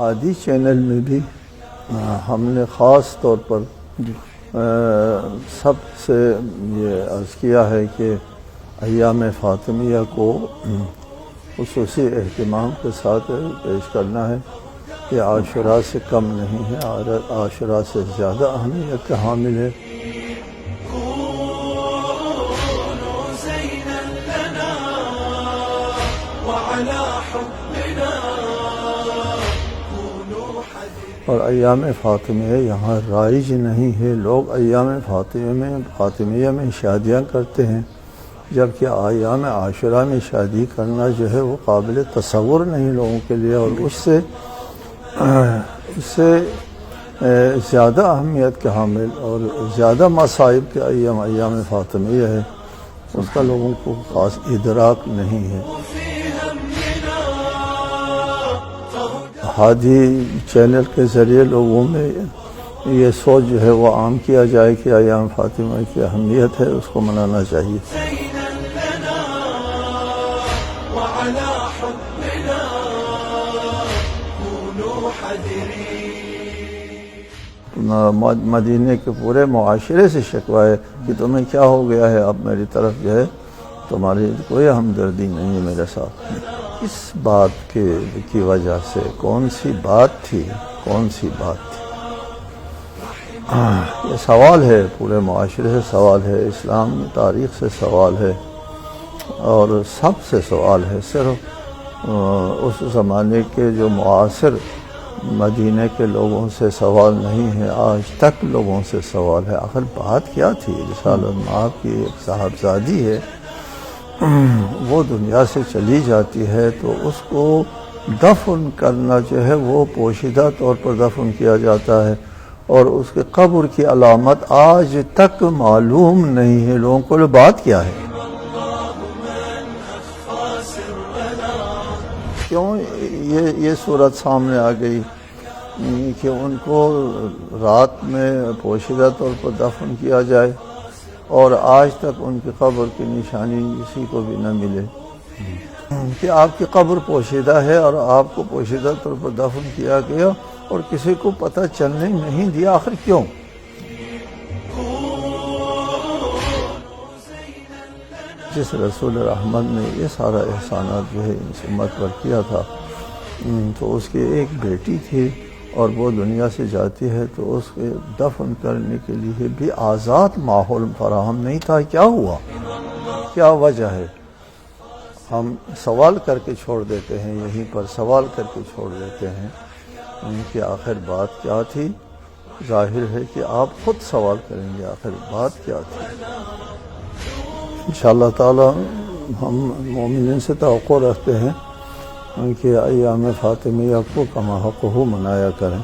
ہادی channel میں بھی ہم نے خاص طور پر سب سے یہ عرض کیا ہے کہ ایام فاطمیہ کو خصوصی اہتمام کے ساتھ پیش کرنا ہے. یہ عاشوراء سے کم نہیں ہے، عاشوراء سے زیادہ اہمیت کا حامل ہے. اور ایام فاطمیہ یہاں رائج نہیں ہے. لوگ ایام فاطمیہ میں شادیاں کرتے ہیں، جبکہ ایام عاشوراء میں شادی کرنا جو ہے وہ قابل تصور نہیں لوگوں کے لیے، اور اس سے زیادہ اہمیت کے حامل اور زیادہ مصائب کے ایام فاطمیہ ہے. اس کا لوگوں کو خاص ادراک نہیں ہے. ہادی چینل کے ذریعے لوگوں میں یہ سوچ جو ہے وہ عام کیا جائے کہ ایام فاطمہ کی اہمیت ہے، اس کو منانا چاہیے. مدینے کے پورے معاشرے سے شکوہ ہے کہ تمہیں کیا ہو گیا ہے، اب میری طرف جو ہے تمہاری کوئی ہمدردی نہیں ہے میرے ساتھ. اس بات کی وجہ سے کون سی بات تھی؟ یہ سوال ہے، پورے معاشرے سے سوال ہے، اسلام تاریخ سے سوال ہے، اور سب سے سوال ہے. صرف اس زمانے کے جو معاصر مدینے کے لوگوں سے سوال نہیں ہے، آج تک لوگوں سے سوال ہے. آخر بات کیا تھی؟ رسالت مآب کی ایک صاحبزادی ہے، وہ دنیا سے چلی جاتی ہے تو اس کو دفن کرنا جو ہے وہ پوشیدہ طور پر دفن کیا جاتا ہے، اور اس کے قبر کی علامت آج تک معلوم نہیں ہے لوگوں کو. بات کیا ہے؟ کیوں یہ صورت سامنے آ گئی کہ ان کو رات میں پوشیدہ طور پر دفن کیا جائے اور آج تک ان کی قبر کی نشانی کسی کو بھی نہ ملے؟ کہ آپ کی قبر پوشیدہ ہے اور آپ کو پوشیدہ طور پر دفن کیا گیا اور کسی کو پتہ چلنے نہیں دیا. آخر کیوں؟ جس رسول رحمت نے یہ سارا احسانات جو ہے اس امت پر کیا تھا، تو اس کی ایک بیٹی تھی اور وہ دنیا سے جاتی ہے تو اس کے دفن کرنے کے لیے بھی آزاد ماحول فراہم نہیں تھا. کیا ہوا؟ کیا وجہ ہے؟ ہم سوال کر کے چھوڑ دیتے ہیں، یہیں پر سوال کر کے چھوڑ دیتے ہیں کہ آخر بات کیا تھی. ظاہر ہے کہ آپ خود سوال کریں گے آخر بات کیا تھی. انشاءاللہ تعالی ہم مومنین سے توقع رکھتے ہیں کہ ایام فاطمیہ کو کما حق منایا کریں.